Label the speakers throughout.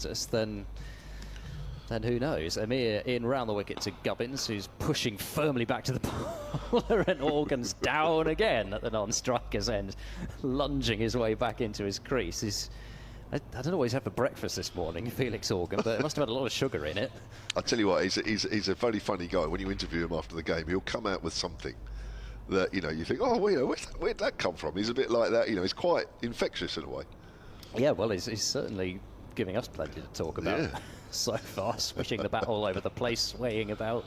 Speaker 1: at us, then who knows? Amir in round the wicket to Gubbins, who's pushing firmly back to the bowler, and Organ's down again at the non-striker's end, lunging his way back into his crease. I don't know what he's had for breakfast this morning, Felix Organ, but it must have had a lot of sugar in it.
Speaker 2: I'll tell you what, he's a very funny guy. When you interview him after the game, he'll come out with something that, you know, you think, oh, well, where'd that come from? He's a bit like that, you know, he's quite infectious in a way.
Speaker 1: Yeah, well, he's certainly giving us plenty to talk about so far, swishing the bat all over the place, swaying about,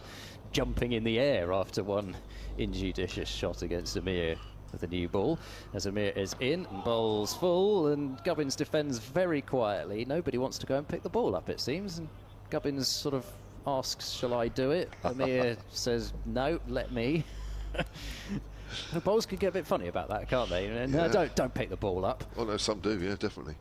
Speaker 1: jumping in the air after one injudicious shot against Amir with a new ball. As Amir is in and bowls full, and Gubbins defends very quietly. Nobody wants to go and pick the ball up, it seems, and Gubbins sort of asks, shall I do it? Amir says, no, let me. The bowls can get a bit funny about that, can't they? And don't pick the ball up.
Speaker 2: Oh no, some do, yeah, definitely.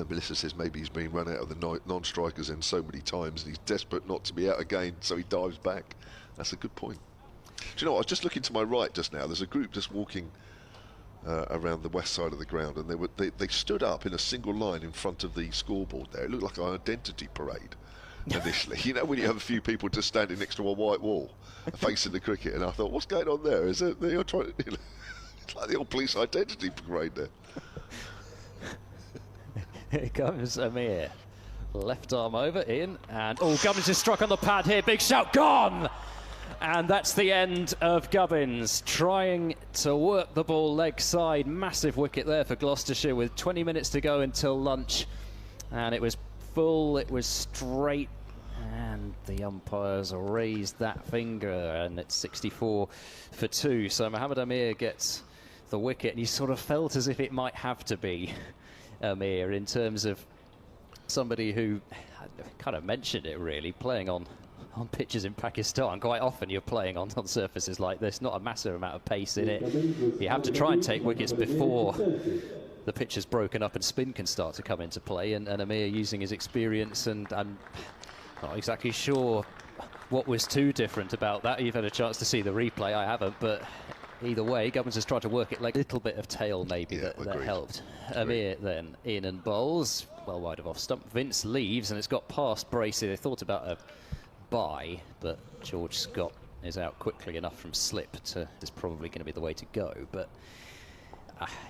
Speaker 2: Melissa says maybe he's been run out of the non-strikers in so many times and he's desperate not to be out again, so he dives back. That's a good point. Do you know what, I was just looking to my right just now. There's a group just walking around the west side of the ground, and they stood up in a single line in front of the scoreboard there. It looked like an identity parade initially. You know, when you have a few people just standing next to a white wall facing the cricket, and I thought, what's going on there? Is it they're trying to, you know, it's like the old police identity parade there.
Speaker 1: Here comes Amir. Left arm over, in, and oh, Gubbins is struck on the pad here. Big shout, gone! And that's the end of Gubbins trying to work the ball leg side. Massive wicket there for Gloucestershire with 20 minutes to go until lunch. And it was full, it was straight, and the umpires raised that finger, and it's 64 for 2. So Mohammad Amir gets the wicket, and he sort of felt as if it might have to be Amir in terms of somebody who, I kind of mentioned it really, playing on pitches in Pakistan. Quite often you're playing on surfaces like this, not a massive amount of pace in it. You have to try and take wickets before the pitch is broken up and spin can start to come into play, and Amir using his experience, and I'm not exactly sure what was too different about that. You've had a chance to see the replay, I haven't, but either way, Gubbins has tried to work it like a little bit of tail maybe that helped. Amir then in and bowls, well wide of off stump. Vince leaves, and it's got past Bracey. They thought about a bye, but George Scott is out quickly enough from slip to, is probably going to be the way to go. But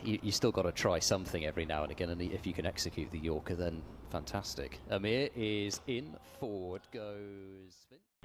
Speaker 1: you still got to try something every now and again, and if you can execute the Yorker, then fantastic. Amir is in, forward goes Vince.